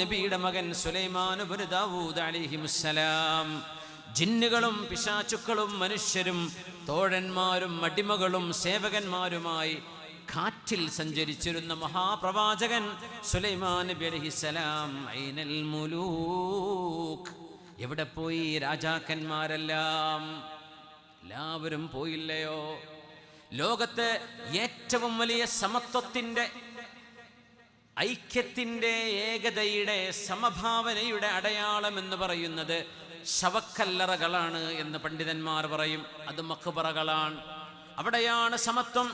നബിയുടെ മകൻ സുലൈമാൻ ഇബ്നു ദാവൂദ് അലൈഹിമുസ്സലാം ജിന്നുകളും പിശാചുക്കളും മനുഷ്യരും തോഴന്മാരും അടിമകളും സേവകന്മാരുമായി കാറ്റിൽ സഞ്ചരിച്ചിരുന്ന മഹാപ്രവാചകൻ സുലൈമാൻ നബി അലൈഹിസ്സലാം ഐനൽ മുലൂക്ക്, എവിടെ പോയി രാജാക്കന്മാരെല്ലാം? എല്ലാവരും പോയില്ലയോ? ലോകത്തെ ഏറ്റവും വലിയ സമത്വത്തിന്റെ, ഐക്യത്തിന്റെ, ഏകതയുടെ, സമഭാവനയുടെ അടയാളം എന്ന് പറയുന്നത് ശവക്കല്ലറകളാണ് എന്ന് പണ്ഡിതന്മാർ പറയും. അത് മഖ്ബറകളാണ്. അവിടെയാണ് സമത്വം.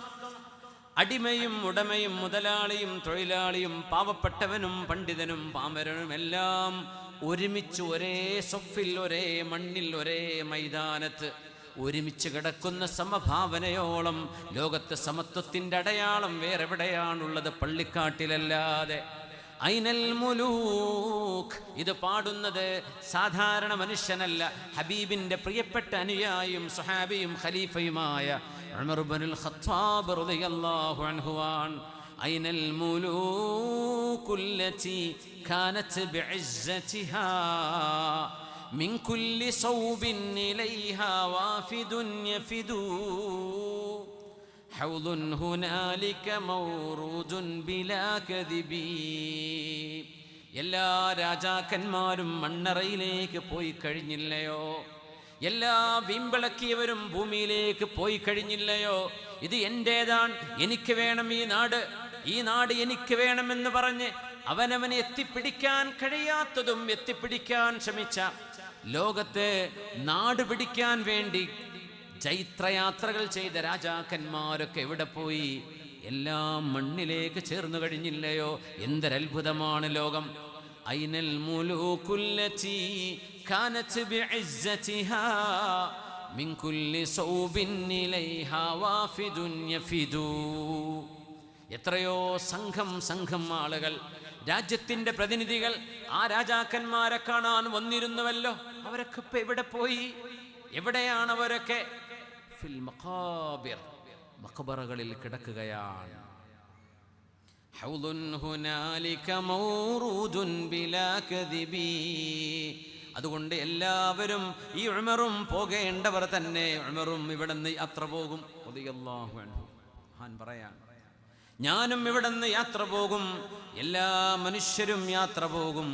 അടിമയും ഉടമയും മുതലാളിയും തൊഴിലാളിയും പാവപ്പെട്ടവനും പണ്ഡിതനും പാമരനും എല്ലാം ഒരുമിച്ച് ഒരേ സൊഫിൽ, ഒരേ മണ്ണിൽ, ഒരേ മൈതാനത്ത് ഒരുമിച്ച് കിടക്കുന്ന സമഭാവനയോളം ലോകത്ത് സമത്വത്തിൻ്റെ അടയാളം വേറെവിടെയാണുള്ളത്? പള്ളിക്കാട്ടിലല്ലാതെ. ഐനൽ മുലൂക്ക്, ഇത് പാടുന്നത് സാധാരണ മനുഷ്യനല്ല, ഹബീബിന്റെ പ്രിയപ്പെട്ട അനുയായിയും സ്വഹാബിയും ഖലീഫയുമായ ഉമർ ഇബ്നുൽ ഖത്താബ് റളിയല്ലാഹു അൻഹുവാൻ. ഐനൽ മുലൂകുല്ലതി കാനത് ബിഇസ്സതിഹാ മിൻ കുല്ലി സൗബിൻ ഇലൈഹാ വാഫിദുൻ യഫിദു ഹൗദുൻ ഹുനാലിക മൗറൂദുൻ ബിലാ കദിബി. എല്ലാ രാജാക്കന്മാരും മണ്ണറയിലേക്ക് പോയി കഴിഞ്ഞില്ലയോ? എല്ലാ വീമ്പിളക്കിയവരും ഭൂമിയിലേക്ക് പോയി കഴിഞ്ഞില്ലയോ? ഇത് എന്റേതാണ്, എനിക്ക് വേണം ഈ നാട്, ഈ നാട് എനിക്ക് വേണമെന്ന് പറഞ്ഞ് അവനവനെ എത്തിപ്പിടിക്കാൻ കഴിയാത്തതും എത്തിപ്പിടിക്കാൻ ശ്രമിച്ച, ലോകത്തെ നാട് പിടിക്കാൻ വേണ്ടി ചൈത്രയാത്രകൾ ചെയ്ത രാജാക്കന്മാരൊക്കെ എവിടെ പോയി? എല്ലാം മണ്ണിലേക്ക് ചേർന്നു കഴിഞ്ഞില്ലയോ? എന്തൊരത്ഭുതമാണ് ലോകം! ഐനൽ മുലൂകുല്ലതി കാനത് ബിഇസ്സതിഹാ മിൻ കുല്ലി സൗബിൻ ഇലൈഹാ വാഫിദുൻ യഫിദു. എത്രയോ സംഘം ആളുകൾ, രാജ്യത്തിന്റെ പ്രതിനിധികൾ ആ രാജാക്കന്മാരെ കാണാൻ വന്നിരുന്നുവല്ലോ. അവരൊക്കെ ഇപ്പൊ എവിടെ പോയി? എവിടെയാണ് അവരൊക്കെ? ഫിൽ മഖാബിർ, മഖബറകളിൽ കിടക്കുകയാണ്. ഹൗദുൻ ഹുനാലിക മൗറൂദുൻ ബിലാ കദിബി. അതുകൊണ്ട് എല്ലാവരും, ഈ ഉമറും പോകേണ്ടവർ തന്നെ, ഉമറും ഇവിടുന്ന് യാത്ര പോകും റളിയല്ലാഹു അൻഹു. പറയാൻ, ഞാനും ഇവിടുന്ന് യാത്ര പോകും, എല്ലാ മനുഷ്യരും യാത്ര പോകും.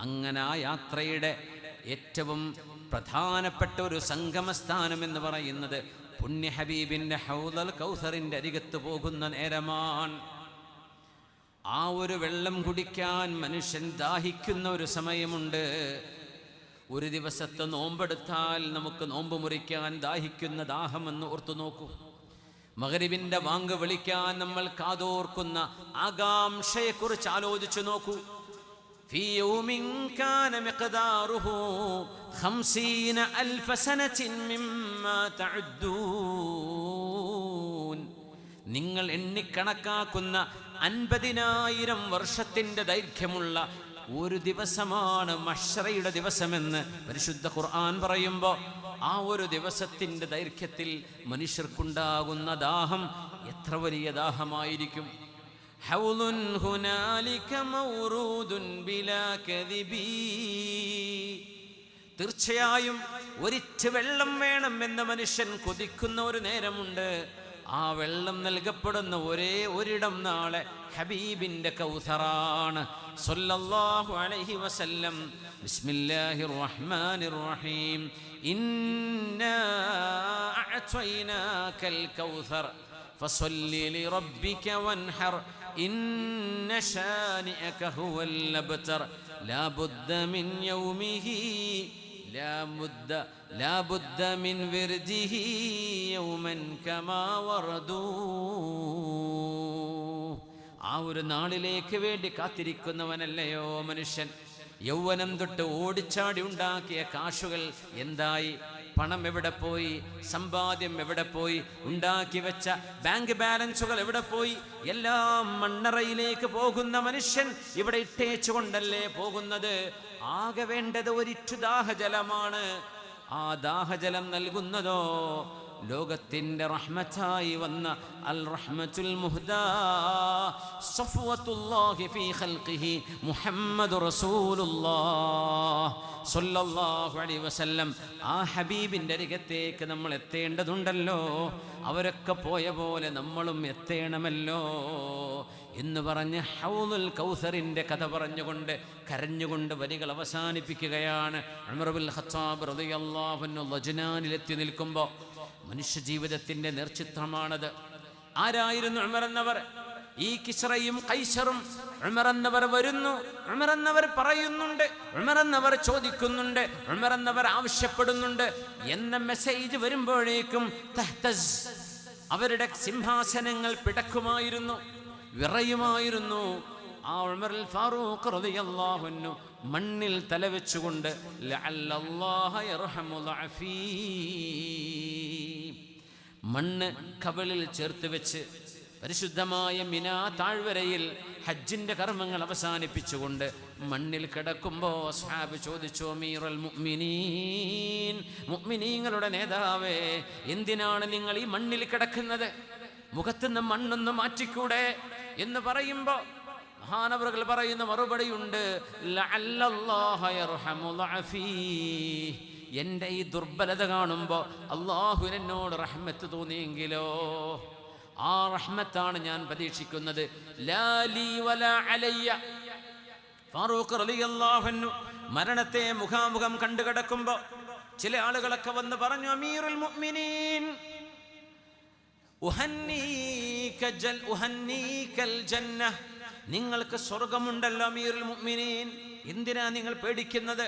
അങ്ങനെ ആ യാത്രയുടെ ഏറ്റവും പ്രധാനപ്പെട്ട ഒരു സംഗമസ്ഥാനം എന്ന് പറയുന്നത് പുണ്യ ഹബീബിന്റെ ഹൗദൽ കൗസറിന്റെ അരികത്ത് പോകുന്ന നേരമാണ്. ആ ഒരു വെള്ളം കുടിക്കാൻ മനുഷ്യൻ ദാഹിക്കുന്ന ഒരു സമയമുണ്ട്. ഒരു ദിവസത്തെ നോമ്പെടുത്താൽ നമുക്ക് നോമ്പ് മുറിക്കാൻ ദാഹിക്കുന്ന ദാഹമെന്ന് ഓർത്തു നോക്കൂ. മഗ്രിബിന്റെ വാങ്ക് വിളിക്കാൻ നമ്മൾ കാതോർക്കുന്ന ആകാംക്ഷയെക്കുറിച്ച് ആലോചിച്ചു നോക്കൂ. ഫീ യൗമിൻ കാന മിഖ്ദാറുഹു 50,000 സനതിൻ മിമ്മാ തഅദ്ദൂൻ. നിങ്ങൾ എണ്ണിക്കണക്കാക്കുന്ന 50,000 വർഷത്തിന്റെ ദൈർഘ്യമുള്ള ഒരു ദിവസമാണ് മഹ്ശറയുടെ ദിവസമെന്ന് പരിശുദ്ധ ഖുർആൻ പറയുമ്പോൾ, ആ ഒരു ദിവസത്തിന്റെ ദൈർഘ്യത്തിൽ മനുഷ്യർക്കുണ്ടാകുന്ന ദാഹം എത്ര വലിയ ദാഹമായിരിക്കും! ഹൗലുൻ ഹുനാലിക മൗറൂദുൻ ബിലാ കദിബി. തീർച്ചയായും ഒരിറ്റ് വെള്ളം വേണം എന്ന് മനുഷ്യൻ കൊതിക്കുന്ന ഒരു നേരമുണ്ട്. ആ വെള്ളം നൽകപ്പെടുന്ന ഒരേ ഒരിടം നാളെ ഹബീബിന്റെ കൗസറാണ് സ്വല്ലല്ലാഹു അലൈഹി വസല്ലം. ബിസ്മില്ലാഹിർ റഹ്മാനിർ റഹീം. ഇന്നാ അഅ്തൈനാകൽ കൗസർ ഫസല്ലി ലിറബ്ബിക വൻഹർ ഇന്ന ശാനിഅക ഹുവൽ അബ്തർ ലാ ബുദ്ദ മിൻ യൗമിഹി ലാ ബുദ്ദ മിൻ വിർദിഹി യൗമൻ കമാ വറദൂ. ആ ഒരു നാളിലേക്ക് വേണ്ടി കാത്തിരിക്കുന്നവനല്ലയോ മനുഷ്യൻ? യൗവനം തൊട്ട് ഓടിച്ചാടി ഉണ്ടാക്കിയ കാശുകൾ എന്തായി? പണം എവിടെ പോയി? സമ്പാദ്യം എവിടെ പോയി? ഉണ്ടാക്കി വെച്ച ബാങ്ക് ബാലൻസുകൾ എവിടെ പോയി? എല്ലാം മണ്ണറയിലേക്ക് പോകുന്ന മനുഷ്യൻ ഇവിടെ ഇട്ടേച്ചുകൊണ്ടല്ലേ പോകുന്നത്? ആകെ വേണ്ടത് ഒരിറ്റു ദാഹജലമാണ്. ആ ദാഹജലം നൽകുന്നതോ ലോകത്തിൻ്റെ റഹ്മത്തായി വന്ന അൽ റഹ്മത്തുൽ മുഹ്ദാ സഫ്വത്തുല്ലാഹി ഫീ ഖൽഖിഹി മുഹമ്മദുർ റസൂലുള്ളാഹ് സ്വല്ലല്ലാഹു അലൈഹി വസല്ലം. ആ ഹബീബിൻ്റെ അരികത്തേക്ക് നമ്മൾ എത്തേണ്ടതുണ്ടല്ലോ. അവരൊക്കെ പോയ പോലെ നമ്മളും എത്തേണമല്ലോ എന്ന് പറഞ്ഞ് ഹൗദുൽ കൗസറിൻ്റെ കഥ പറഞ്ഞുകൊണ്ട് കരഞ്ഞുകൊണ്ട് വരികൾ അവസാനിപ്പിക്കുകയാണ്. ഉമർ ഇബ്നുൽ ഖത്താബ് റളിയല്ലാഹു അൻഹു ലജ്നാനിലെത്തി നിൽക്കുമ്പോൾ മനുഷ്യജീവിതത്തിൻ്റെ നേർചിത്രമാണത്. ആരായിരുന്നു ഉമർ എന്നവർ? ഈ കിസ്റയും കൈസറും ഉമർ എന്നവർ വരുന്നു, ഉമർ എന്നവർ പറയുന്നുണ്ട്, ഉമർ എന്നവർ ചോദിക്കുന്നുണ്ട്, ഉമർ എന്നവർ ആവശ്യപ്പെടുന്നുണ്ട് എന്ന മെസ്സേജ് വരുമ്പോഴേക്കും തഹ്തസ്, അവരുടെ സിംഹാസനങ്ങൾ പിടക്കുമായിരുന്നു, വിറയുമായിരുന്നു. ആ ഉമറുൽ ഫാറൂഖ് റളിയല്ലാഹു അൻഹു മണ്ണിൽ തലവെച്ചുകൊണ്ട് ലഅല്ലല്ലാഹ യർഹമു ദഅഫീ, മണ്ണ് കവിളിൽ ചേർത്ത് വെച്ച് പരിശുദ്ധമായ മിനാ താഴ്വരയിൽ ഹജ്ജിന്റെ കർമ്മങ്ങൾ അവസാനിപ്പിച്ചുകൊണ്ട് മണ്ണിൽ കിടക്കുമ്പോൾ സ്വഹാബ് ചോദിച്ചു, അമീറുൽ മുഅ്മിനീൻ, മുഅ്മിനീങ്ങളുടെ നേതാവേ, എന്തിനാണ് നിങ്ങൾ ഈ മണ്ണിൽ കിടക്കുന്നത്? മുഖത്തുനിന്ന് മണ്ണൊന്ന് മാറ്റിക്കൂടെ എന്ന് പറയുമ്പോൾ മഹാനവറുകൾ പറയുന്ന മറുപടിയുണ്ട്, ലഅല്ലല്ലാഹ യർഹമു ദഅഫീ, എൻ്റെ ഈ ദുർബലത കാണുമ്പോൾ അല്ലാഹു എന്നോട് റഹ്മത്ത് തോന്നിയെങ്കിലോ, ആ റഹ്മത്താണ് ഞാൻ പ്രതീക്ഷിക്കുന്നത്. ലാ ലീ വലാ അലയ്യ. ഫാറൂഖ് റളിയല്ലാഹു അൻഹു മരണത്തെ മുഖാമുഖം കണ്ടു കിടക്കുമ്പോൾ ചില ആളുകളൊക്കെ വന്ന് പറഞ്ഞു, അമീറുൽ മുഅ്മിനീൻ, ഉഹന്നീകൽ ജന്ന, നിങ്ങൾക്ക് സ്വർഗമുണ്ടല്ലോ അമീറുൽ മുഅ്മിനീൻ, എന്തിനാ നിങ്ങൾ പേടിക്കുന്നത്?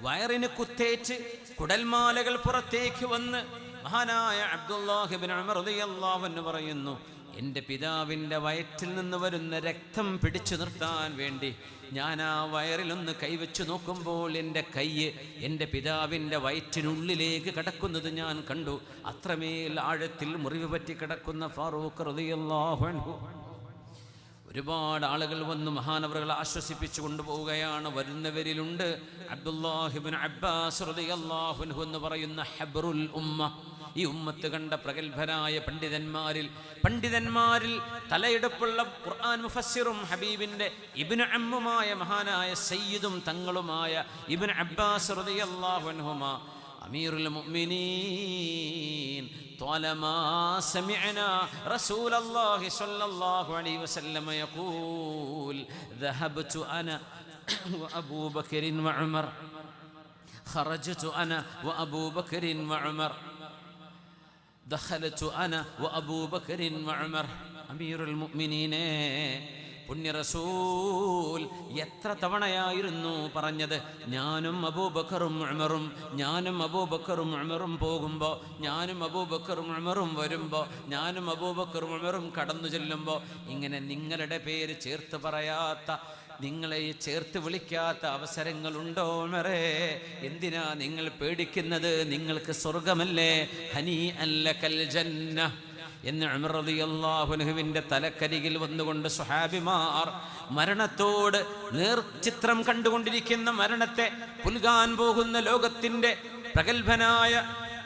വയറിന് കുത്തേറ്റ് കുടൽമാലകൾ പുറത്തേക്ക് വന്ന് മഹാനായ അബ്ദുല്ലാഹ് ഇബ്നു ഉമർ റളിയല്ലാഹു അൻഹു പറയുന്നു, എൻ്റെ പിതാവിൻ്റെ വയറ്റിൽ നിന്ന് വരുന്ന രക്തം പിടിച്ചു നിർത്താൻ വേണ്ടി ഞാൻ ആ വയറിലൊന്ന് കൈവച്ചു നോക്കുമ്പോൾ എൻ്റെ കൈ എൻ്റെ പിതാവിൻ്റെ വയറ്റിനുള്ളിലേക്ക് കിടക്കുന്നത് ഞാൻ കണ്ടു. അത്രമേൽ ആഴത്തിൽ മുറിവ് പറ്റി കിടക്കുന്ന ഫാറൂഖ് റളിയല്ലാഹു അൻഹു. ഒരുപാട് ആളുകൾ വന്ന് മഹാനവറുകളെ ആശ്വസിപ്പിച്ചു കൊണ്ടുപോവുകയാണ്. വരുന്നവരിലുണ്ട് അബ്ദുല്ലാഹ് ഇബ്നു അബ്ബാസ് റളിയല്ലാഹു അൻഹു എന്ന് പറയുന്ന ഹബ്റുൽ ഉമ്മ. ഈ ഉമ്മത്ത് കണ്ട പ്രഗത്ഭരായ പണ്ഡിതന്മാരിൽ തലയെടുപ്പുള്ള ഖുർആൻ മുഫസ്സിറും ഹബീബിൻ്റെ ഇബ്നു അമ്മുമായ മഹാനായ സയ്യിദും തങ്ങളുമായ ഇബ്നു അബ്ബാസ് റളിയല്ലാഹു അൻഹുമാ, അമീറുൽ മുഅ്മിനീൻ, طالما سمعنا رسول الله صلى الله عليه وسلم يقول ذهبت أنا وأبو بكر وعمر خرجت أنا وأبو بكر وعمر دخلت أنا وأبو بكر وعمر. أمير المؤمنين പുണ്യ റസൂൽ എത്ര തവണയായിരുന്നു പറഞ്ഞത്, ഞാനും അബൂബക്കറും ഉമറും, ഞാനും അബൂബക്കറും ഉമറും പോകുമ്പോൾ, ഞാനും അബൂബക്കറും ഉമറും വരുമ്പോൾ, ഞാനും അബൂബക്കറും ഉമറും കടന്നു ചെല്ലുമ്പോൾ, ഇങ്ങനെ നിങ്ങളുടെ പേര് ചേർത്ത് പറയാത്ത, നിങ്ങളെ ചേർത്ത് വിളിക്കാത്ത അവസരങ്ങളുണ്ടോ ഉമറേ? എന്തിനാ നിങ്ങൾ പേടിക്കുന്നത്? നിങ്ങൾക്ക് സ്വർഗമല്ലേ? ഹനീ അല്ലകൽ ജന്ന എന്ന് ഉമർ റളിയല്ലാഹു അൻഹുവിൻ്റെ തലക്കരികിൽ വന്നുകൊണ്ട് സ്വഹാബിമാർ മരണത്തോട് നേർചിത്രം കണ്ടുകൊണ്ടിരിക്കുന്ന, മരണത്തെ പുൽകാൻ പോകുന്ന ലോകത്തിൻ്റെ പ്രഗത്ഭനായ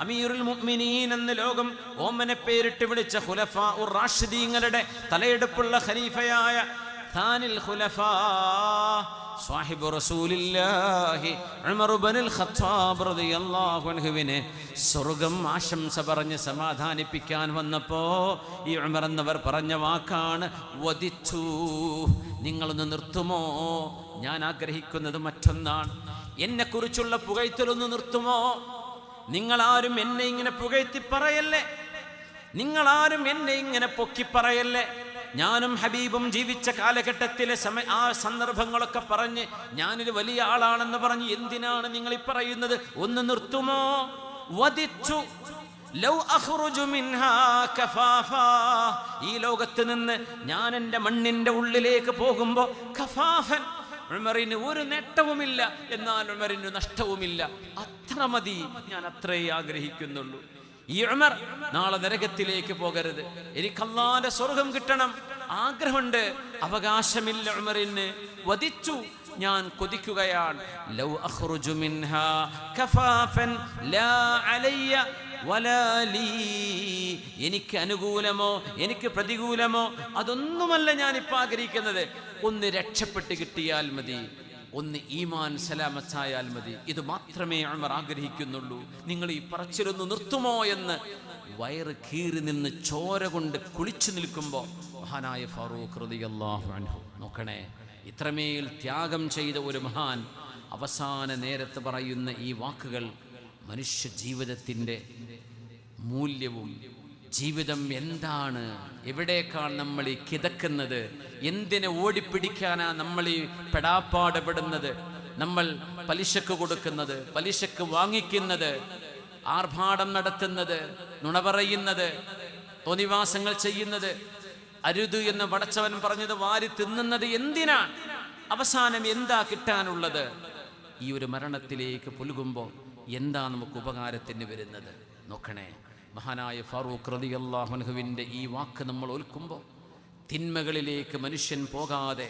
അമീറുൽ മുഅ്മിനീൻ എന്ന് ലോകം ഓമന പേരിട്ട് വിളിച്ച ഖുലഫാഉർ റാഷിദീങ്ങളുടെ തലയെടുപ്പുള്ള ഖലീഫയായ ഥാനിൽ ഖുലഫാ സാഹിബു റസൂലില്ലാഹി ഉമർ ഇബ്നുൽ ഖത്താബ് റളിയല്ലാഹു അൻഹുവിനെ സ്വർഗം ആശംസ പറഞ്ഞ് സമാധാനിപ്പിക്കാൻ വന്നപ്പോൾ ഈ ഉമർ എന്നവർ പറഞ്ഞ വാക്കാണ് വദിച്ചു. നിങ്ങളൊന്ന് നിർത്തുമോ? ഞാൻ ആഗ്രഹിക്കുന്നത് മറ്റൊന്നാണ്. എന്നെക്കുറിച്ചുള്ള പുകഴ്ത്തലൊന്ന് നിർത്തുമോ? നിങ്ങളാരും എന്നെ ഇങ്ങനെ പുകഴ്ത്തി പറയല്ലേ, നിങ്ങളാരും എന്നെ ഇങ്ങനെ പൊക്കി പറയല്ലേ. ഞാനും ഹബീബും ജീവിച്ച കാലഘട്ടത്തിലെ ആ സന്ദർഭങ്ങളൊക്കെ പറഞ്ഞ് ഞാനൊരു വലിയ ആളാണെന്ന് പറഞ്ഞ് എന്തിനാണ് നിങ്ങൾ ഈ പറയുന്നത്? ഒന്ന് നിർത്തുമോ? വദിച്ചു ലൗ അഖ്റുജു മിൻഹാ കഫാഫാ, ഈ ലോകത്ത് നിന്ന് ഞാൻ എൻ്റെ മണ്ണിൻ്റെ ഉള്ളിലേക്ക് പോകുമ്പോൾ കഫാഫൻ, ഉമറിന് ഒരു നേട്ടവുമില്ല, എന്നാൽ ഉമറിന് നഷ്ടവുമില്ല. അത്ര മതി, ഞാൻ അത്രേ ആഗ്രഹിക്കുന്നുള്ളൂ. ഈ ഉമർ നാളെ നരകത്തിലേക്ക് പോകരുത്, എനിക്ക് അല്ലാഹുവിന്റെ സ്വർഗം കിട്ടണം, ആഗ്രഹമുണ്ട്, അവകാശമില്ല ഉമറിന്. വദിച്ചു, ഞാൻ കൊതിക്കുകയാണ്. ലൗ അഖ്റുജു മിൻഹാ കഫാഫൻ ലാ അലയ്യ, വലാ ലീ, എനിക്ക് അനുകൂലമോ എനിക്ക് പ്രതികൂലമോ അതൊന്നുമല്ല ഞാനിപ്പോൾ ആഗ്രഹിക്കുന്നത്. ഒന്ന് രക്ഷപ്പെട്ട് കിട്ടിയാൽ മതി, ഒന്ന് ഈമാൻ സലാമത്തായാൽ മതി. ഇത് മാത്രമേ ഉമർ ആഗ്രഹിക്കുന്നുള്ളൂ. നിങ്ങൾ ഈ പറച്ചിലൊന്ന് നിർത്തുമോ എന്ന് വയറ് കീറി നിന്ന് ചോര കൊണ്ട് കുളിച്ചു നിൽക്കുമ്പോൾ മഹാനായ ഫാറൂഖ് റളിയല്ലാഹു അൻഹു നോക്കണേ, ഇത്രമേൽ ത്യാഗം ചെയ്ത ഒരു മഹാൻ അവസാന നേരത്ത് പറയുന്ന ഈ വാക്കുകൾ മനുഷ്യ ജീവിതത്തിൻ്റെ മൂല്യവും ജീവിതം എന്താണ്, എവിടേക്കാണ് നമ്മൾ ഈ കിതക്കുന്നത്, എന്തിനെ ഓടിപ്പിടിക്കാനാ നമ്മൾ ഈ പെടാപ്പാടുപെടുന്നത്, നമ്മൾ പലിശക്ക് കൊടുക്കുന്നത്, പലിശക്ക് വാങ്ങിക്കുന്നത്, ആർഭാടം നടത്തുന്നത്, നുണ പറയുന്നത്, തോന്നിവാസങ്ങൾ ചെയ്യുന്നത്, അരുത് എന്ന് പടച്ചവൻ പറഞ്ഞത് വാരി തിന്നുന്നത് എന്തിനാണ്? അവസാനം എന്താ കിട്ടാനുള്ളത്? ഈ ഒരു മരണത്തിലേക്ക് പുലുകുമ്പോൾ എന്താ നമുക്ക് ഉപകാരത്തിന് വരുന്നത്? നോക്കണേ, മഹാനായ ഫാറൂഖ് റളിയല്ലാഹു അൻഹുവിൻ്റെ ഈ വാക്ക് നമ്മൾ ഓർക്കുമ്പോൾ തിന്മകളിലേക്ക് മനുഷ്യൻ പോകാതെ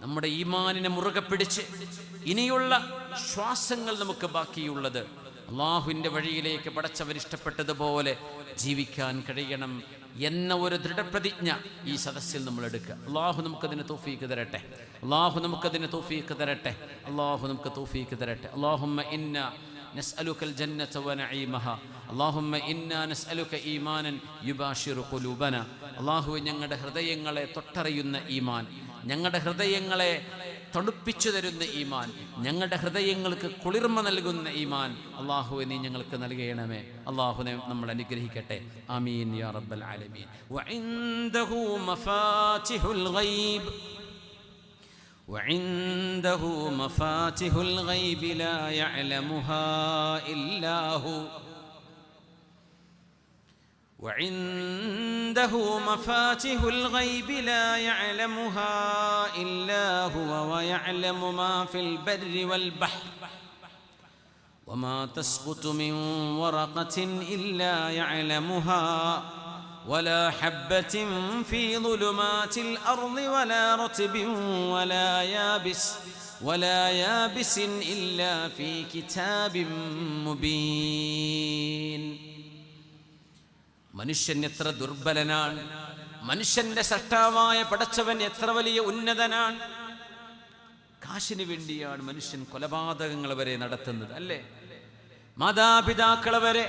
നമ്മുടെ ഈമാനിനെ മുറുകെ പിടിച്ച് ഇനിയുള്ള ശ്വാസങ്ങൾ നമുക്ക് ബാക്കിയുള്ളത് അള്ളാഹുവിൻ്റെ വഴിയിലേക്ക് പടച്ചവൻ ഇഷ്ടപ്പെട്ടതുപോലെ ജീവിക്കാൻ കഴിയണം എന്ന ഒരു ദൃഢപ്രതിജ്ഞ ഈ സദസ്സിൽ നമ്മൾ എടുക്കുക. അള്ളാഹു നമുക്കതിന് തൗഫീഖ് തരട്ടെ, അള്ളാഹു നമുക്കതിന് തൗഫീഖ് തരട്ടെ, അള്ളാഹു നമുക്ക് തൗഫീഖ് തരട്ടെ. അല്ലാഹുമ്മ ഇന്ന نسألك الجنة ونعيمها اللهم إنا نسألك إيمانا يباشر قلوبنا. അള്ളാഹു ഞങ്ങളുടെ ഹൃദയങ്ങളെ തൊട്ടറിയുന്ന ഈമാൻ, ഞങ്ങളുടെ ഹൃദയങ്ങളെ തണുപ്പിച്ചു തരുന്ന ഈമാൻ, ഞങ്ങളുടെ ഹൃദയങ്ങൾക്ക് കുളിർമ നൽകുന്ന ഈമാൻ അള്ളാഹുവെ നീ ഞങ്ങൾക്ക് നൽകണമേ. അള്ളാഹുവിനെ നമ്മൾ അനുഗ്രഹിക്കട്ടെ. ആമീൻ യാ റബ്ബൽ ആലമീൻ. വഇൻദഹു മഫാതിഹുൽ ഗൈബ് وعنده مفاتح الغيب لا يعلمها إلا هو وعنده مفاتح الغيب لا يعلمها إلا هو ويعلم ما في البر والبحر وما تسقط من ورقة إلا يعلمها ولا حبة في ظلمات الأرض ولا رطب ولا يابس إلا في كتاب مبين. മനുഷ്യൻ എത്ര ദുർബലനാണ്, മനുഷ്യന്റെ സൃഷ്ടാവായ പടച്ചവൻ എത്ര വലിയ ഉന്നതനാണ്. കാശിന് വേണ്ടിയാണ് മനുഷ്യൻ കൊലപാതകങ്ങൾ വരെ നടത്തുന്നത്, അല്ലേ? മാതാപിതാക്കളെ വരെ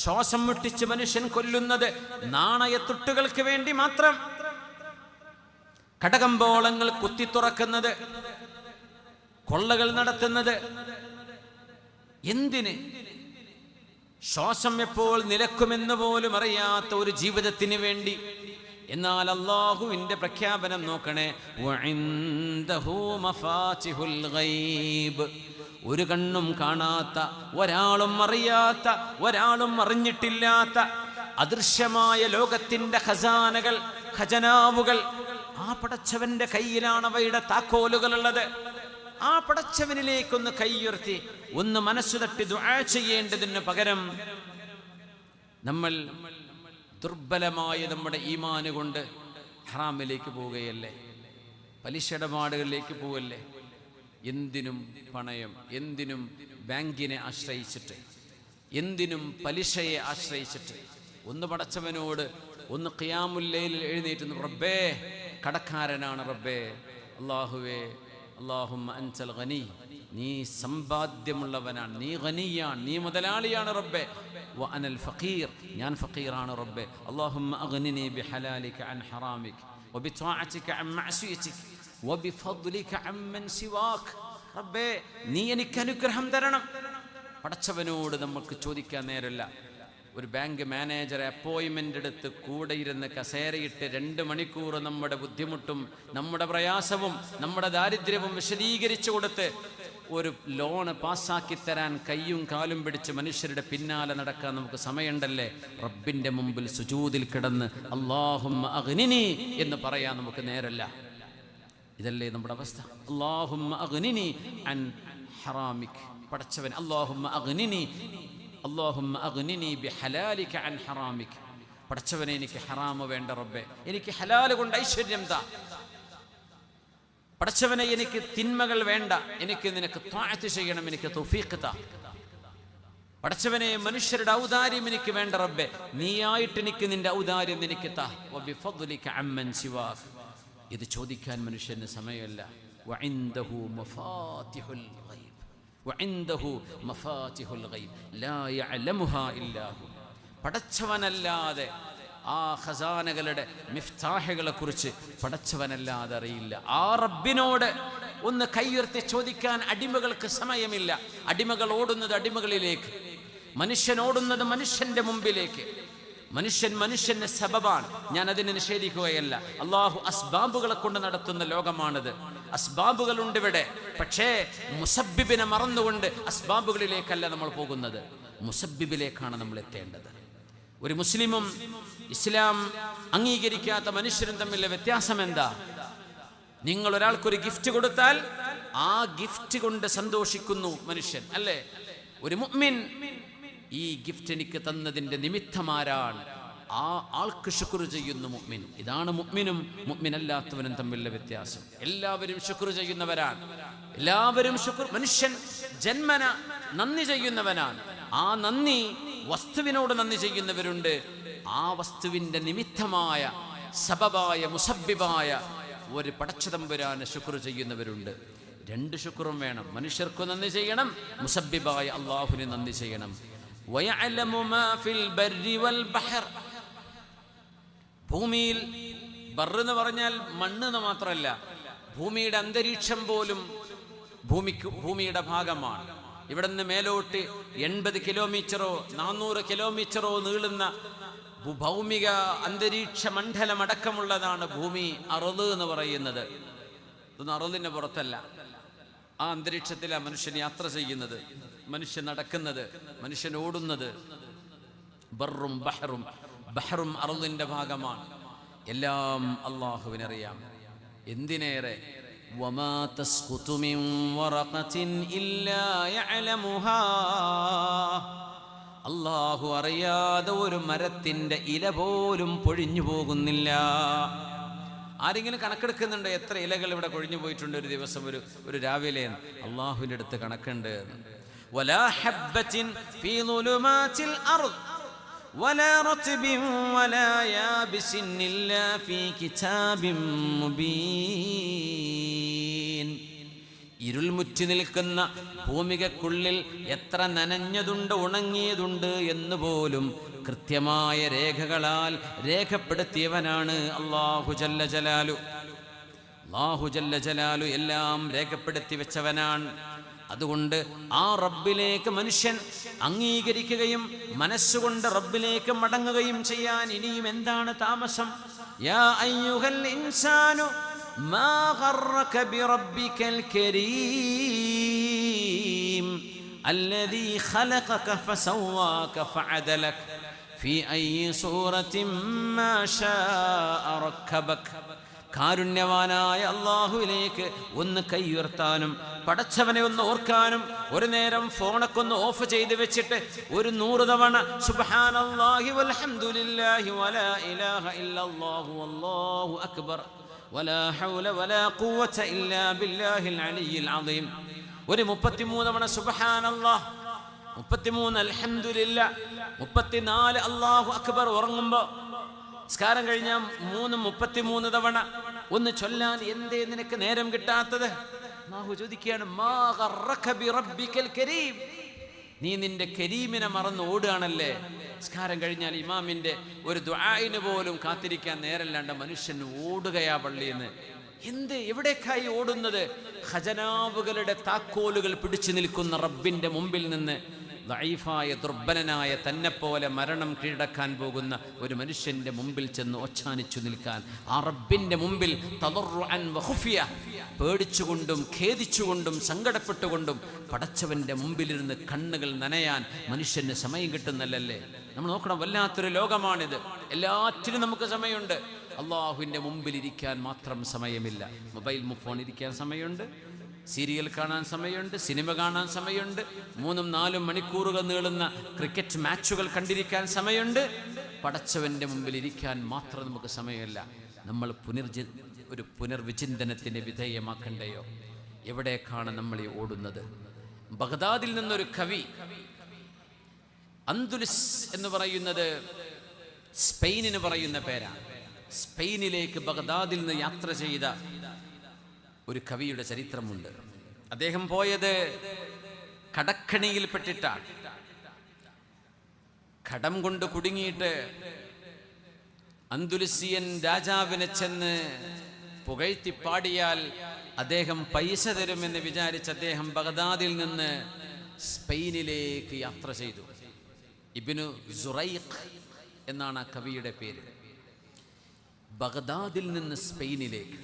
ശ്വാസം മുട്ടിച്ച് മനുഷ്യൻ കൊല്ലുന്നത് നാണയത്തുട്ടുകൾക്ക് വേണ്ടി മാത്രം. കടകമ്പോളങ്ങൾ കുത്തിത്തുറക്കുന്നത്, കൊള്ളകൾ നടത്തുന്നത് എന്തിന്? ശ്വാസം എപ്പോൾ നിലക്കുമെന്ന് പോലും അറിയാത്ത ഒരു ജീവിതത്തിന് വേണ്ടി. എന്നാൽ അല്ലാഹുവിൻ്റെ പ്രഖ്യാപനം നോക്കണേ, വഇൻദഹു മഫാതിഹുൽ ഗൈബ്. ഒരു കണ്ണും കാണാത്ത, ഒരാളും അറിയാത്ത, ഒരാളും അറിഞ്ഞിട്ടില്ലാത്ത അദൃശ്യമായ ലോകത്തിൻ്റെ ഖസാനകൾ, ഖജനാവുകൾ ആ പടച്ചവന്റെ കയ്യിലാണ് അവയുടെ താക്കോലുകളുള്ളത്. ആ പടച്ചവനിലേക്കൊന്ന് കൈയുയർത്തി ഒന്ന് മനസ്സു തട്ടി ദുആ ചെയ്യേണ്ടതിന് പകരം നമ്മൾ ദുർബലമായ നമ്മുടെ ഈമാന് കൊണ്ട് ഹറാമിലേക്ക് പോവുകയല്ലേ, പലിശയിടപാടുകളിലേക്ക് പോവല്ലേ. എന്തിനും പണയം, എന്തിനും ബാങ്കിനെ ആശ്രയിച്ചിട്ട്, എന്തിനും പലിശയെ ആശ്രയിച്ചിട്ട്. ഒന്ന് പടച്ചവനോട് ഒന്ന് ഖിയാമുൽ ലൈലിൽ എഴുന്നേറ്റ്, റബ്ബേ കടക്കാരനാണ് റബ്ബേ, അല്ലാഹുവേ അല്ലാഹുമ്മ അൻതൽ ഗനി, നീ സമ്പാദ്യമുള്ളവനാണ്, നീ ഗനിയാണ്, നീ മുതലാളിയാണ് റബ്ബേ. വ അനൽ ഫഖീർ, ഞാൻ ഫഖീറാണ് റബ്ബേ. അല്ലാഹുമ്മ അഗ്നിനി ബിഹലാലിക അൻ ഹറാമിക വബിത്വാഅതിക അൻ മഅസിയതിക വബിഫദ്ലിക അമ്മൻ സിവാക്. റബ്ബേ നീ എനിക്ക് അനുഗ്രഹം തരണം. പടച്ചവനോട് നമുക്ക് ചോദിക്കാൻ നേരല്ല. ഒരു ബാങ്ക് മാനേജറെ അപ്പോയിൻമെൻ്റ് എടുത്ത് കൂടെ ഇരുന്ന് കസേരയിട്ട് 2 മണിക്കൂർ നമ്മുടെ ബുദ്ധിമുട്ടും നമ്മുടെ പ്രയാസവും നമ്മുടെ ദാരിദ്ര്യവും വിശദീകരിച്ചു കൊടുത്ത് ഒരു ലോണ് പാസ്സാക്കി തരാൻ കയ്യും കാലും പിടിച്ച് മനുഷ്യരുടെ പിന്നാലെ നടക്കാൻ നമുക്ക് സമയമുണ്ടല്ലേ? റബ്ബിൻ്റെ മുമ്പിൽ സുജൂദിൽ കിടന്ന് അല്ലാഹുമ്മ അഗ്നിനി എന്ന് പറയാൻ നമുക്ക് നേരല്ല. ഇതല്ലേ നമ്മുടെ അവസ്ഥ? അല്ലാഹുമ്മ അഗ്നിനി അൻ ഹറാമിക്. പടച്ചവൻ അല്ലാഹുമ്മ അഗ്നിനി ബിഹലാലിക അൻ ഹറാമിക്. പടച്ചവനെ എനിക്ക് ഹറാമ് വേണ്ട റബ്ബേ, എനിക്ക് ഹലാല് കൊണ്ട് ഐശ്വര്യം താ. പടച്ചവനെ എനിക്ക് തിന്മകൾ വേണ്ട, എനിക്ക് നിനക്ക് ത്വാഅത്ത് ചെയ്യണം, എനിക്ക് തൗഫീഖ് താ. പടച്ചവനെ, മനുഷ്യരുടെ ഔദാര്യം എനിക്ക് വേണ്ട റബ്ബേ, നീയായിട്ട് എനിക്ക് നിന്റെ ഔദാര്യം എനിക്ക് താ. വബിഫദ്ലിക അമ്മൻ സിവാക്. ഇത് ചോദിക്കാൻ മനുഷ്യന് സമയമല്ല. വഇൻദഹു മഫാത്തിഹുൽ ഗൈബ്, വഇൻദഹു മഫാത്തിഹുൽ ഗൈബ് ലാ യഅലമുഹാ ഇല്ലാ ഹു. പടച്ചവനല്ലാതെ ആ ഖസാനകളുടെ മിഫ്താഹുകളെ കുറിച്ച് പടച്ചവനല്ലാതെ അറിയില്ല. ആ റബ്ബിനോട് ഒന്ന് കൈയുയർത്തി ചോദിക്കാൻ അടിമകൾക്ക് സമയമില്ല. അടിമകൾ ഓടുന്നത് അടിമകളിലേക്ക്, മനുഷ്യൻ ഓടുന്നത് മനുഷ്യന്റെ മുമ്പിലേക്ക്. മനുഷ്യന് സബബാണ്, ഞാൻ അതിനെ നിഷേധിക്കുകയല്ല. അള്ളാഹു അസ്ബാബുകളെ കൊണ്ട് നടത്തുന്ന ലോകമാണിത്. അസ്ബാബുകളുണ്ട് ഇവിടെ, പക്ഷേ മുസബ്ബിബിനെ മറന്നുകൊണ്ട് അസ്ബാബുകളിലേക്കല്ല നമ്മൾ പോകുന്നത്, മുസബ്ബിബിലേക്കാണ് നമ്മൾ എത്തേണ്ടത്. ഒരു മുസ്ലിമും ഇസ്ലാം അംഗീകരിക്കാത്ത മനുഷ്യരും തമ്മിലുള്ള വ്യത്യാസം എന്താ? നിങ്ങൾ ഒരാൾക്കൊരു ഗിഫ്റ്റ് കൊടുത്താൽ ആ ഗിഫ്റ്റ് കൊണ്ട് സന്തോഷിക്കുന്നു മനുഷ്യൻ, അല്ലേ? ഒരു മുഅ്മിൻ ഈ ഗിഫ്റ്റ് എനിക്ക് തന്നതിൻ്റെ നിമിത്തമാരാണ്, ആ ആൾക്ക് ശുക്ർ ചെയ്യുന്നു മുഅ്മിൻ. ഇതാണ് മുഅ്മിനും മുഅ്മിനല്ലാത്തവനും തമ്മിലുള്ള വ്യത്യാസം. എല്ലാവരും ശുക്ർ ചെയ്യുന്നവരാണ്, എല്ലാവരും ശുക്ർ. മനുഷ്യൻ ജന്മന നന്ദി ചെയ്യുന്നവനാണ്. ആ നന്ദി വസ്തുവിനോട് നന്ദി ചെയ്യുന്നവരുണ്ട്, ആ വസ്തുവിൻ്റെ നിമിത്തമായ സബബായ മുസബ്ബിബായ ഒരു പടച്ചതമ്പുരാന് ശുക്ർ ചെയ്യുന്നവരുണ്ട്. രണ്ട് ശുക്റും വേണം. മനുഷ്യർക്ക് നന്ദി ചെയ്യണം, മുസബ്ബിബായ അല്ലാഹുവിനെ നന്ദി ചെയ്യണം. വയഅലമു മാ ഫിൽ ബർരി വൽ ബഹർ. ഭൂമിയിൽ ബർ എന്ന് പറഞ്ഞാൽ മണ്ണ് എന്ന് മാത്രമല്ല, ഭൂമിയുടെ അന്തരീക്ഷം പോലും ഭൂമിയുടെ ഭാഗമാണ്. ഇവിടെ നിന്ന് മേലോട്ട് 80 കിലോമീറ്ററോ 400 കിലോമീറ്ററോ നീളുന്ന ഭൗമിക അന്തരീക്ഷ മണ്ഡലമടക്കമുള്ളതാണ് ഭൂമി. അറള് എന്ന് പറയുന്നത് ഇതൊന്നും അറളിന്റെ പുറത്തല്ല. ആ അന്തരീക്ഷത്തിലാണ് മനുഷ്യൻ യാത്ര ചെയ്യുന്നത്, മനുഷ്യൻ നടക്കുന്നത്, മനുഷ്യൻ ഓടുന്നത്. ബർറും ബഹറും, ബഹറും അറളിന്റെ ഭാഗമാണ്. എല്ലാം അല്ലാഹുവിനറിയാം. എന്തിനേറെ വമാ തസ്ഖുതു മിൻ വറഖത്തിൻ ഇല്ലാ യഅലമുഹാ. അല്ലാഹു അറിയാതെ ഒരു മരത്തിന്റെ ഇല പോലും പൊഴിഞ്ഞു പോകുന്നില്ല. ആരെങ്കിലും കണക്കെടുക്കുന്നുണ്ട് എത്ര ഇലകൾ ഇവിടെ കൊഴിഞ്ഞു പോയിട്ടുണ്ട് ഒരു ദിവസം, ഒരു രാവിലെ? അല്ലാഹുവിന്റെ അടുത്ത് കണക്കുണ്ട്. വലാ ഹബ്ബത്തിൻ ഫീ ദുലുമാതിൽ അർദ് വലാ റത്ബിൻ വലാ യാബിസിൻ ഇല്ലാ ഫീ കിതാബിൻ മുബീൻ. ഇരുൾ മുറ്റി നിൽക്കുന്ന ഭൂമികക്കുള്ളിൽ എത്ര നനഞ്ഞതുണ്ട് ഉണങ്ങിയതുണ്ട് എന്ന് പോലും കൃത്യമായ രേഖകളാൽ രേഖപ്പെടുത്തിയവനാണ് അല്ലാഹു ജല്ല ജലാലു. അല്ലാഹു ജല്ല ജലാലു എല്ലാം രേഖപ്പെടുത്തി വെച്ചവനാണ്. അതുകൊണ്ട് ആ റബ്ബിലേക്ക് മനുഷ്യൻ അംഗീകരിക്കുകയും മനസ്സുകൊണ്ട് റബ്ബിലേക്ക് മടങ്ങുകയും ചെയ്യാൻ ഇനിയും എന്താണ് താമസം? യാ അയ്യുഹൽ ഇൻസാനു മാ ഗർറക ബിറബ്ബികൽ കരീം അല്ലദീ ഖലഖക ഫസവ്വാക ഫഅദലക ഫീ അയ്യി സൂറത്തിൻ മാ ശാഅ റക്കബക. കാരുണ്യവാനായ അല്ലാഹുവിലേക്ക് ഒന്ന് കൈയുയർത്താനും പടച്ചവനെ ഒന്ന് ഓർക്കാനും, ഒരു നേരം ഫോണൊക്കെ ഒന്ന് ഓഫ് ചെയ്ത് വെച്ചിട്ട് ഒരു 100 തവണ സുബ്ഹാനല്ലാഹി വൽഹംദുലില്ലാഹി വലാ ഇലാഹ ഇല്ലല്ലാഹു വല്ലാഹു അക്ബർ വലാ ഹൗല വലാ ഖുവത ഇല്ലാ ബില്ലാഹിൽ അലിയിൽ അദീം, ഒരു 33 തവണ സുബ്ഹാനല്ലാഹ്, 33 അൽഹംദുലില്ലാഹ്, 34 അല്ലാഹു അക്ബർ. ഉറങ്ങുമ്പോൾ നിസ്കാരം കഴിഞ്ഞാൽ 33 തവണ ഒന്ന് ചൊല്ലാൻ എന്തേ നിനക്ക് നേരം കിട്ടാത്തത്? അല്ലാഹു ചോദിക്കുകയാണ്, മാ ഗർറക ബിറബ്ബികൽ കരീം. നീ നിന്റെ കരീമിനെ മറന്ന് ഓടുകയാണല്ലേ. നിസ്കാരം കഴിഞ്ഞാൽ ഇമാമിന്റെ ഒരു ദുആഇന് പോലും കാത്തിരിക്കാൻ നേരല്ലാണ്ട് മനുഷ്യൻ ഓടുകയാ പള്ളിയെന്ന്. എന്ത്, എവിടേക്കായി ഓടുന്നത്? ഖജനാവുകളുടെ താക്കോലുകൾ പിടിച്ചു നിൽക്കുന്ന റബ്ബിന്റെ മുമ്പിൽ നിന്ന് ദഈഫായ ദുർബലനായ തന്നെപ്പോലെ മരണം കീഴടക്കാൻ പോകുന്ന ഒരു മനുഷ്യന്റെ മുമ്പിൽ ചെന്ന് ഒച്ചാനിച്ചു നിൽക്കാൻ, ആ റബ്ബിന്റെ മുമ്പിൽ തദറുഅൻ വഖുഫിയ, പേടിച്ചുകൊണ്ടും ഖേദിച്ചുകൊണ്ടും സങ്കടപ്പെട്ടുകൊണ്ടും പടച്ചവന്റെ മുമ്പിലിരുന്ന് കണ്ണുകൾ നനയാൻ മനുഷ്യന് സമയം കിട്ടുന്നല്ലേ? നമ്മൾ നോക്കണം, വല്ലാത്തൊരു ലോകമാണിത്. എല്ലാറ്റിനും നമുക്ക് സമയമുണ്ട്, അള്ളാഹുവിൻ്റെ മുമ്പിൽ ഇരിക്കാൻ മാത്രം സമയമില്ല. മൊബൈൽ ഫോൺ ഇരിക്കാൻ സമയമുണ്ട്, സീരിയൽ കാണാൻ സമയമുണ്ട്, സിനിമ കാണാൻ സമയമുണ്ട്, 3-4 മണിക്കൂറുകൾ നീളുന്ന ക്രിക്കറ്റ് മാച്ചുകൾ കണ്ടിരിക്കാൻ സമയമുണ്ട്. പടച്ചവന്റെ മുമ്പിൽ ഇരിക്കാൻ മാത്രം നമുക്ക് സമയമില്ല. നമ്മൾ ഒരു പുനർവിചിന്തനത്തിന് വിധേയമാക്കണ്ടയോ? എവിടേക്കാണ് നമ്മൾ ഈ ഓടുന്നത്? ബഗ്ദാദിൽ നിന്നൊരു കവി അന്തുലിസ് എന്ന് പറയുന്നത് സ്പെയിനിന് പറയുന്ന പേരാണ്. സ്പെയിനിലേക്ക് ബഗ്ദാദിൽ നിന്ന് യാത്ര ചെയ്ത ഒരു കവിയുടെ ചരിത്രമുണ്ട്. അദ്ദേഹം പോയത് കടക്കണിയിൽപ്പെട്ടിട്ടാണ്. കടം കൊണ്ട് കുടുങ്ങിയിട്ട് അന്തുലിസിയൻ രാജാവിനെ ചെന്ന് പുകഴ്ത്തി പാടിയാൽ അദ്ദേഹം പൈസ തരുമെന്ന് വിചാരിച്ച് അദ്ദേഹം ബഗ്ദാദിൽ നിന്ന് സ്പെയിനിലേക്ക് യാത്ര ചെയ്തു. ഇബ്നു സുറൈഖ് എന്നാണ് ആ കവിയുടെ പേര്. ബഗ്ദാദിൽ നിന്ന് സ്പെയിനിലേക്ക്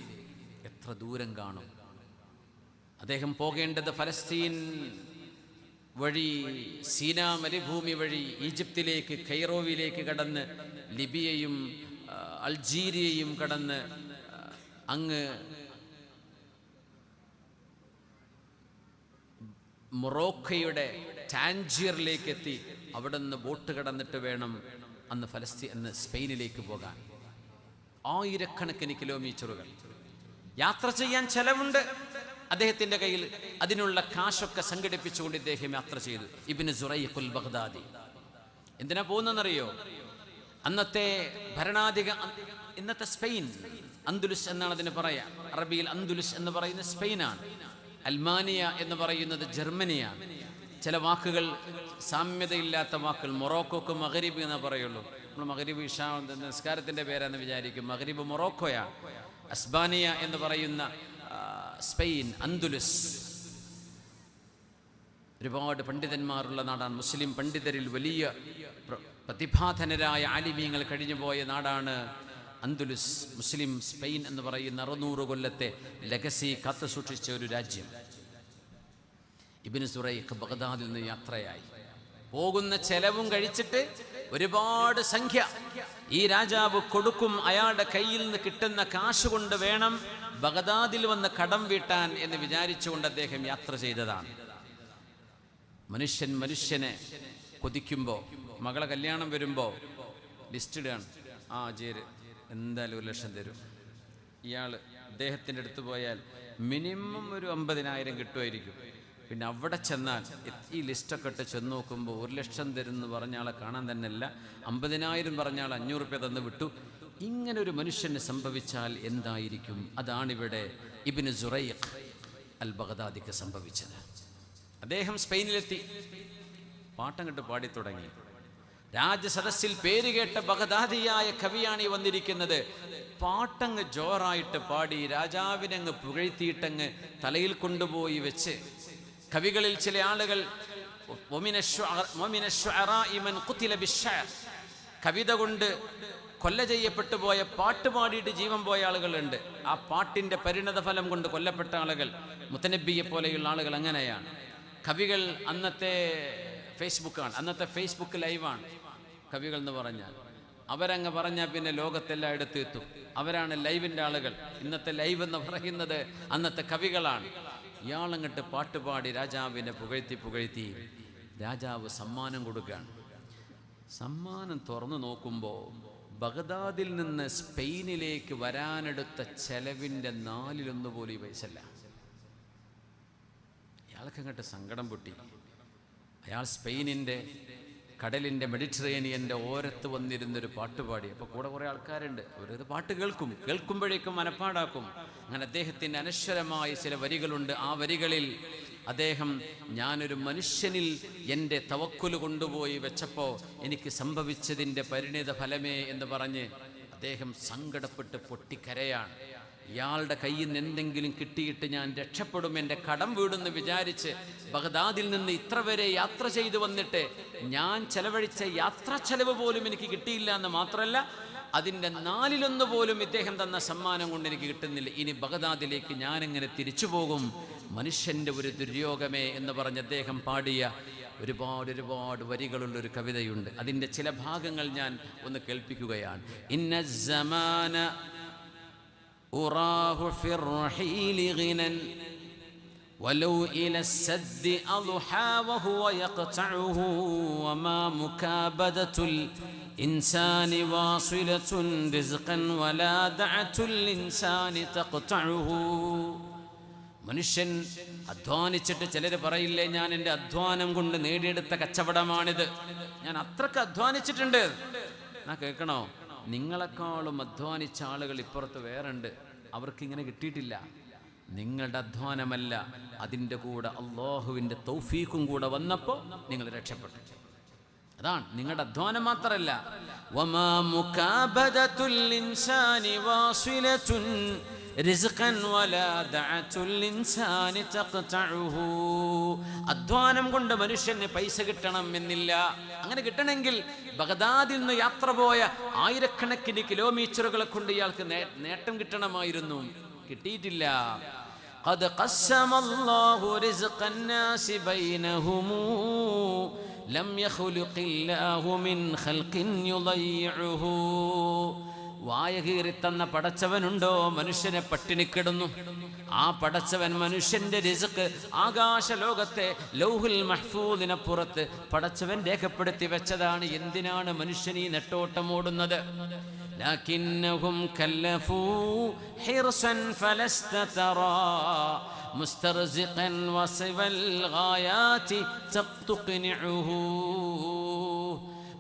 എത്ര ദൂരം കാണും? അദ്ദേഹം പോകേണ്ടത് ഫലസ്തീൻ വഴി, സീനാ മരുഭൂമി വഴി ഈജിപ്തിലേക്ക്, കൈറോവിലേക്ക് കടന്ന് ലിബിയയും അൾജീരിയയും കടന്ന് അങ്ങ് മൊറോക്കോയുടെ ടാൻജിയറിലേക്ക് എത്തി അവിടെ നിന്ന് ബോട്ട് കടന്നിട്ട് വേണം അന്ന് സ്പെയിനിലേക്ക് പോകാൻ. ആയിരക്കണക്കിന് കിലോമീറ്ററുകൾ യാത്ര ചെയ്യാൻ ചെലവുണ്ട്. അദ്ദേഹത്തിന്റെ കയ്യിൽ അതിനുള്ള കാശൊക്കെ സംഘടിപ്പിച്ചുകൊണ്ട് ഇദ്ദേഹം യാത്ര ചെയ്തു. ഇബ്നു സുറൈഖുൽ ബഗ്ദാദി എന്തിനാ പോകുന്നതെന്നറിയോ? അന്നത്തെ ഇന്നത്തെ സ്പെയിൻ, അന്തുലുസ് എന്നാണ് അതിന് പറയാ. അറബിയിൽ അന്തുലുസ് എന്ന് പറയുന്നത് സ്പെയിനാണ്. അൽമാനിയ എന്ന് പറയുന്നത് ജർമ്മനിയാണ്. ചില വാക്കുകൾ സാമ്യതയില്ലാത്ത വാക്കുകൾ. മൊറോക്കോക്ക് മഗ്രിബ് എന്ന് പറയുള്ളൂ. നമ്മൾ മഗ്രിബ് ഇഷാ നിസ്കാരത്തിന്റെ പേരാന്ന് വിചാരിക്കും. മഗ്രിബ് മൊറോക്കോയാണ്. അസ്ബാനിയ എന്ന് പറയുന്ന സ്പെയിൻ, അന്തുലുസ് ഒരുപാട് പണ്ഡിതന്മാരുള്ള നാടാണ്. മുസ്ലിം പണ്ഡിതരിൽ വലിയ പ്രതിഭാധനരായ ആലിമീങ്ങൾ കഴിഞ്ഞുപോയ നാടാണ് അന്തുലുസ്. മുസ്ലിം സ്പെയിൻ എന്ന് പറയുന്ന 600 കൊല്ലത്തെ ലെഗസി കാത്തു സൂക്ഷിച്ച ഒരു രാജ്യം. ഇബ്നു സുറൈഖ് ബഗ്ദാദിൽ നിന്ന് യാത്രയായി. പോകുന്ന ചെലവും കഴിച്ചിട്ട് ഒരുപാട് സംഖ്യ ഈ രാജാവ് കൊടുക്കും. അയാളുടെ കയ്യിൽ നിന്ന് കിട്ടുന്ന കാശ് കൊണ്ട് വേണം ബഗ്ദാദിൽ വന്ന് കടം വീട്ടാൻ എന്ന് വിചാരിച്ചുകൊണ്ട് അദ്ദേഹം യാത്ര ചെയ്തതാണ്. മനുഷ്യനെ കൊതിക്കുമ്പോൾ, മകളെ കല്യാണം വരുമ്പോൾ ലിസ്റ്റ് ഇടുകയാണ്. ജേര് എന്തായാലും 1 ലക്ഷം തരും. അദ്ദേഹത്തിൻ്റെ അടുത്ത് പോയാൽ മിനിമം ഒരു 50,000 കിട്ടുമായിരിക്കും. പിന്നെ അവിടെ ചെന്നാൽ ഈ ലിസ്റ്റൊക്കെ ഇട്ട് ചെന്ന് നോക്കുമ്പോൾ 1 ലക്ഷം തരുമെന്ന് പറഞ്ഞ ആളെ കാണാൻ തന്നെയല്ല, 50,000 പറഞ്ഞ ആൾ 500 രൂപ തന്ന് വിട്ടു. ഇങ്ങനെ ഒരു മനുഷ്യന് സംഭവിച്ചാൽ എന്തായിരിക്കും? അതാണിവിടെ ഇബ്നു സുറൈഖ് അൽ ബഗ്ദാദിക്ക് സംഭവിച്ചത്. അദ്ദേഹം സ്പെയിനിലെത്തി, പാട്ടം കെട്ട് പാടി തുടങ്ങി. രാജസദസ്സിൽ പേരുകേട്ട ബഗ്ദാദിയായ കവിയാണ് ഈ വന്നിരിക്കുന്നത്. പാട്ടങ്ങ് ജോറായിട്ട് പാടി രാജാവിനങ്ങ് പുകഴ്ത്തിയിട്ടങ്ങ് തലയിൽ കൊണ്ടുപോയി വെച്ച്, കവികളിൽ ചില ആളുകൾ കവിത കൊണ്ട് കൊല്ല ചെയ്യപ്പെട്ടു പോയ, പാട്ട് പാടിയിട്ട് ജീവൻ പോയ ആളുകളുണ്ട്. ആ പാട്ടിന്റെ പരിണത ഫലം കൊണ്ട് കൊല്ലപ്പെട്ട ആളുകൾ, മുത്തനബിയെ പോലെയുള്ള ആളുകൾ അങ്ങനെയാണ്. കവികൾ അന്നത്തെ ഫേസ്ബുക്ക് ലൈവാണ് കവികൾ എന്ന് പറഞ്ഞാൽ. അവരങ്ങ് പറഞ്ഞാൽ പിന്നെ ലോകത്തെല്ലാം എടുത്തെത്തും. അവരാണ് ലൈവിൻ്റെ ആളുകൾ. ഇന്നത്തെ ലൈവ് എന്ന് പറയുന്നത് അന്നത്തെ കവികളാണ്. ഇയാളങ്ങട്ട് പാട്ടുപാടി രാജാവിനെ പുകഴ്ത്തി രാജാവ് സമ്മാനം കൊടുക്കുകയാണ്. സമ്മാനം തുറന്നു നോക്കുമ്പോൾ ബഗ്ദാദിൽ നിന്ന് സ്പെയിനിലേക്ക് വരാനെടുത്ത ചെലവിൻ്റെ 1/4 പോലും ഈ പൈസല്ല. അയാൾക്കങ്ങോട്ട് സങ്കടം പൊട്ടി. അയാൾ സ്പെയിനിൻ്റെ കടലിൻ്റെ മെഡിറ്ററേനിയൻ്റെ ഓരത്ത് വന്നിരുന്നൊരു പാട്ടുപാടി. അപ്പോൾ കൂടെ കുറേ ആൾക്കാരുണ്ട്. അവരത് പാട്ട് കേൾക്കുമ്പോഴേക്കും മനപ്പാടാക്കും. അങ്ങനെ അദ്ദേഹത്തിൻ്റെ അനശ്വരമായ ചില വരികളുണ്ട്. ആ വരികളിൽ അദ്ദേഹം, ഞാനൊരു മനുഷ്യനിൽ എൻ്റെ തവക്കുല് കൊണ്ടുപോയി വെച്ചപ്പോൾ എനിക്ക് സംഭവിച്ചതിൻ്റെ പരിണിത ഫലമേ എന്ന് പറഞ്ഞ് അദ്ദേഹം സങ്കടപ്പെട്ട് പൊട്ടിക്കരയാണ്. ഇയാളുടെ കയ്യിൽ നിന്ന് എന്തെങ്കിലും കിട്ടിയിട്ട് ഞാൻ രക്ഷപ്പെടും, എൻ്റെ കടം വീടുമെന്ന് വിചാരിച്ച് ബഗ്ദാദിൽ നിന്ന് ഇത്ര വരെ യാത്ര ചെയ്തു വന്നിട്ട് ഞാൻ ചെലവഴിച്ച യാത്രാ ചെലവ് പോലും എനിക്ക് കിട്ടിയില്ല എന്ന് മാത്രമല്ല, അതിൻ്റെ 1/4 പോലും ഇദ്ദേഹം തന്ന സമ്മാനം കൊണ്ട് എനിക്ക് കിട്ടുന്നില്ല. ഇനി ബഗ്ദാദിലേക്ക് ഞാനെങ്ങനെ തിരിച്ചു പോകും? മനുഷ്യൻ്റെ ഒരു ദുര്യോഗമേ എന്ന് പറഞ്ഞ് അദ്ദേഹം പാടിയ ഒരുപാട് വരികളുള്ളൊരു കവിതയുണ്ട്. അതിൻ്റെ ചില ഭാഗങ്ങൾ ഞാൻ ഒന്ന് കേൾപ്പിക്കുകയാണ്. ഇന്ന സമാന أراه في الرحيل غنى ولو إلى السد أضحى وهو يقطعه وما مكابدة الإنسان واصلة رزقا ولا دعة الإنسان تقطعه മനുഷ്യൻ അധ്വാനിച്ചിട്ട് ചിലർ പറയില്ലേ, ഞാൻ എൻ്റെ അധ്വാനം കൊണ്ട് നേടിയെടുത്ത കച്ചവടമാണിത്, ഞാൻ അത്രക്ക് അധ്വാനിച്ചിട്ടുണ്ട്. കേൾക്കണോ, നിങ്ങളെക്കാളും അധ്വാനിച്ച ആളുകൾ ഇപ്പുറത്ത് വേറുണ്ട്, അവർക്കിങ്ങനെ കിട്ടിയിട്ടില്ല. നിങ്ങളുടെ അധ്വാനമല്ല, അതിൻ്റെ കൂടെ അള്ളാഹുവിൻ്റെ തൗഫീഖും കൂടെ വന്നപ്പോൾ നിങ്ങൾ രക്ഷപ്പെട്ടു. അതാണ് നിങ്ങളുടെ അധ്വാനം മാത്രമല്ല. വമാ മുകാബദതുൽ ഇൻസാനി വാസിലതുൻ റിസ്ഖൻ വലാ ദഅതുൽ ഇൻസാനി തഖതഉഹു. അധ്വാനം കൊണ്ട് മനുഷ്യന് പൈസ കിട്ടണം എന്നില്ല. അങ്ങനെ കിട്ടണമെങ്കിൽ ബഗ്ദാദിൽ നിന്ന് യാത്ര പോയ ആയിരക്കണക്കിന് കിലോമീറ്ററുകളെ കൊണ്ട് ഇയാൾക്ക് നേട്ടം കിട്ടണമായിരുന്നു. കിട്ടിയിട്ടില്ല. ഖദ് ഖസ്സമല്ലാഹു റിസ്ഖൻ നാസി ബൈനഹും ലം യഖ്ലുഖില്ലാഹു മിൻ ഖൽഖിൻ യുളയ്യിഉഹു. വായ കീറി തന്ന പടച്ചവനുണ്ടോ മനുഷ്യനെ പട്ടിണിക്കിടുന്നു? ആ പടച്ചവൻ മനുഷ്യന്റെ റിസ്ക് ആകാശലോകത്തെ ലൗഹുൽ മഹ്ഫൂദിനപ്പുറത്ത് പടച്ചവൻ രേഖപ്പെടുത്തി വെച്ചതാണ്. എന്തിനാണ് മനുഷ്യൻ ഈ നെട്ടോട്ടം ഓടുന്നത്? لكنهم كلفوا حرصا فلست ترى مسترزقا وصف الغايات تقنعه.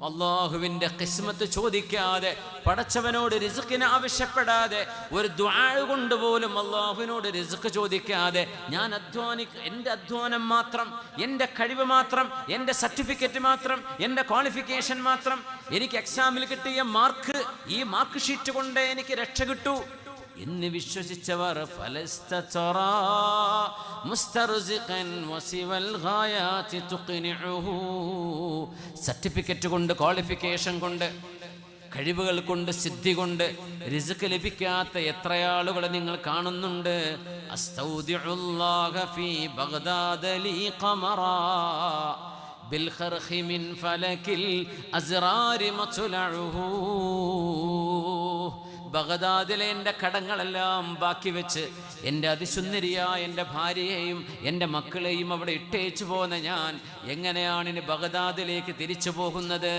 അള്ളാഹുവിൻ്റെ ഖിസ്മത്ത് ചോദിക്കാതെ, പടച്ചവനോട് റിസ്ക്കിന് ആവശ്യപ്പെടാതെ, ഒരു ദുആ കൊണ്ടുപോലും അള്ളാഹുവിനോട് റിസ്ക് ചോദിക്കാതെ, ഞാൻ എൻ്റെ അധ്വാനം മാത്രം, എൻ്റെ കഴിവ് മാത്രം, എൻ്റെ സർട്ടിഫിക്കറ്റ് മാത്രം, എൻ്റെ ക്വാളിഫിക്കേഷൻ മാത്രം, എനിക്ക് എക്സാമിൽ കിട്ടിയ മാർക്ക്, ഈ മാർക്ക് ഷീറ്റ് കൊണ്ട് എനിക്ക് രക്ഷ കിട്ടൂ എന്ന് വിശ്വസിച്ചവർ സർട്ടിഫിക്കറ്റ് കൊണ്ട്, ക്വാളിഫിക്കേഷൻ കൊണ്ട്, കഴിവുകൾ കൊണ്ട്, സിദ്ധി കൊണ്ട് റിസ്ക് ലഭിക്കാത്ത എത്ര ആളുകളെ നിങ്ങൾ കാണുന്നുണ്ട്. അസ്തൗദിഉല്ലാഹ ഫീ ബഗ്ദാദ ലീ ഖമറാ ബിൽഖർഖി മിൻ ഫലകിൽ അസ്റാരി മത്ലഉഹു. ബഗ്ദാദിലെ എൻ്റെ കടങ്ങളെല്ലാം ബാക്കി വെച്ച് എൻ്റെ അതിസുന്ദരിയായ എൻ്റെ ഭാര്യയെയും എൻ്റെ മക്കളെയും അവിടെ ഇട്ടേച്ചു പോന്ന ഞാൻ എങ്ങനെയാണ് ഇനി ബഗ്ദാദിലേക്ക് തിരിച്ചു പോകുന്നത്?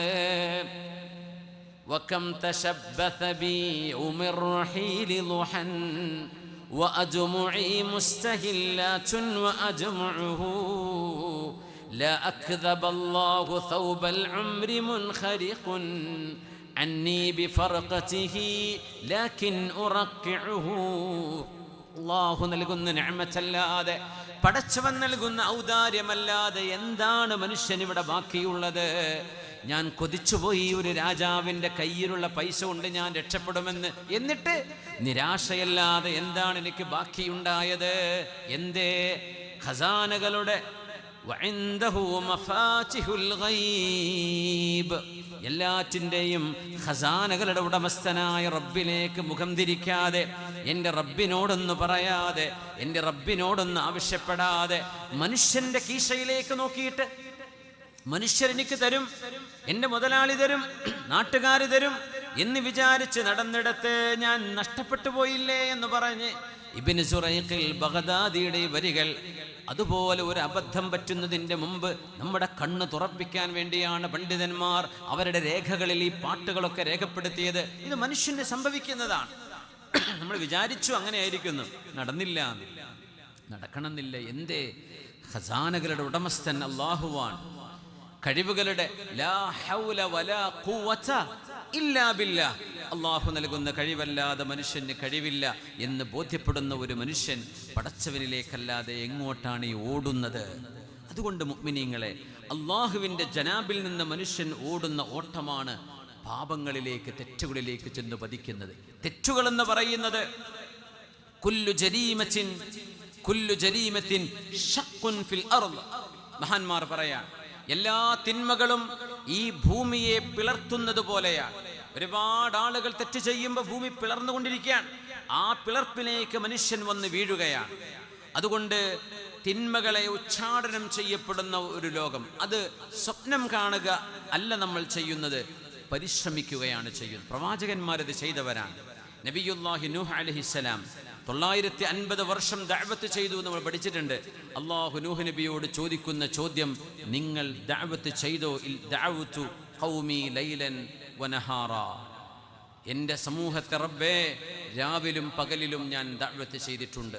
വകം തശബ്ബത ബി ഉമിർ റഹീലി ളുഹൻ വഅജ്മുഇ മുസ്തഹില്ലാതുൻ വഅജ്മുഉഹു ലാ അക്ദബല്ലാഹു സൗബൽ ഉംരി മുൻഖരിഖുൻ അന്നി ബിഫർഖതിഹി ലാകിൻ ഉറഖിഉഹു. അല്ലാഹു നൽകുന്ന നിഅമത്തല്ലാതെ, പടച്ചവൻ നൽകുന്ന ഔദാര്യമല്ലാതെ എന്താണ് മനുഷ്യൻ ഇവിടെ ബാക്കിയുള്ളത്? ഞാൻ കൊതിച്ചുപോയി ഒരു രാജാവിൻ്റെ കയ്യിലുള്ള പൈസ കൊണ്ട് ഞാൻ രക്ഷപ്പെടുമെന്ന്. എന്നിട്ട് നിരാശയല്ലാതെ എന്താണ് എനിക്ക് ബാക്കിയുണ്ടായത്? എന്തേ? ഖസാനകളുടെ വഇൻദഹു മഫാതിഹുൽ ഗൈബ്, എല്ലാറ്റിൻ്റെയും ഖസാനകളുടെ ഉടമസ്ഥനായ റബ്ബിലേക്ക് മുഖം തിരിക്കാതെ, എൻ്റെ റബ്ബിനോടൊന്ന് പറയാതെ, എൻ്റെ റബ്ബിനോടൊന്ന് ആവശ്യപ്പെടാതെ, മനുഷ്യൻ്റെ കീശയിലേക്ക് നോക്കിയിട്ട് മനുഷ്യരെനിക്ക് തരും, എൻ്റെ മുതലാളി തരും, നാട്ടുകാർ തരും എന്ന് വിചാരിച്ച് നടന്നിടത്ത് ഞാൻ നഷ്ടപ്പെട്ടു പോയില്ലേ എന്ന് പറഞ്ഞ് ഇബ്നു സുറൈഖിൽ ബഗ്ദാദിയുടെ വരികൾ. അതുപോലെ ഒരു അബദ്ധം പറ്റുന്നതിൻ്റെ മുമ്പ് നമ്മുടെ കണ്ണ് തുറപ്പിക്കാൻ വേണ്ടിയാണ് പണ്ഡിതന്മാർ അവരുടെ രേഖകളിൽ ഈ പാട്ടുകളൊക്കെ രേഖപ്പെടുത്തിയത്. ഇത് മനുഷ്യന് സംഭവിക്കുന്നതാണ്. നമ്മൾ വിചാരിച്ചു അങ്ങനെയായിരിക്കുന്നു, നടന്നില്ല, നടക്കണമെന്നില്ല. എന്തേ? ഖസാനകളുടെ ഉടമസ്ഥൻ അല്ലാഹുവാൻ. കഴിവുകളുടെ ലാ ഹൗല വലാ ഖുവത ഇല്ലാ ബില്ലാ, അള്ളാഹു നൽകുന്ന കഴിവല്ലാതെ മനുഷ്യന് കഴിവില്ല എന്ന് ബോധ്യപ്പെടുന്ന ഒരു മനുഷ്യൻ പടച്ചവനിലേക്കല്ലാതെ എങ്ങോട്ടാണ് ഈ ഓടുന്നത്? അതുകൊണ്ട് മുഅ്മിനീങ്ങളെ, അള്ളാഹുവിൻ്റെ ജനാബിൽ നിന്ന് മനുഷ്യൻ ഓടുന്ന ഓട്ടമാണ് പാപങ്ങളിലേക്ക്, തെറ്റുകളിലേക്ക് ചെന്ന് പതിക്കുന്നത്. തെറ്റുകളെന്ന് പറയുന്നത് കുല്ലു ജരീമത്തിൻ ഷഖ്ഖുൻ ഫിൽ അർദ്. മഹാന്മാർ പറയാൻ, എല്ലാ തിന്മകളും ഈ ഭൂമിയെ പിളർത്തുന്നത് പോലെയാണ്. ഒരുപാട് ആളുകൾ തെറ്റ് ചെയ്യുമ്പോൾ ഭൂമി പിളർന്നുകൊണ്ടിരിക്കുകയാണ്. ആ പിളർപ്പിലേക്ക് മനുഷ്യൻ വന്ന് വീഴുകയാണ്. അതുകൊണ്ട് തിന്മകളെ ഉച്ചാടനം ചെയ്യപ്പെടുന്ന ഒരു ലോകം, അത് സ്വപ്നം കാണുക അല്ല നമ്മൾ ചെയ്യുന്നത്, പരിശ്രമിക്കുകയാണ് ചെയ്യുന്നത്. പ്രവാചകന്മാരത് ചെയ്തവരാണ്. നബിയുല്ലാഹി നൂഹ് അലൈഹിസ്സലാം 950 വർഷം ദഅവത്ത് ചെയ്തു എന്ന് നമ്മൾ പഠിച്ചിട്ടുണ്ട്. അല്ലാഹു നൂഹ് നബിയോട് ചോദിക്കുന്ന ചോദ്യം, നിങ്ങൾ ദഅവത്ത് ചെയ്തോ? ദഅവതു ഖൗമി ലൈലൻ വനഹാറ, എൻ്റെ സമൂഹത്തെ റബ്ബേ രാവിലും പകലിലും ഞാൻ ദഅവത്ത് ചെയ്തിട്ടുണ്ട്.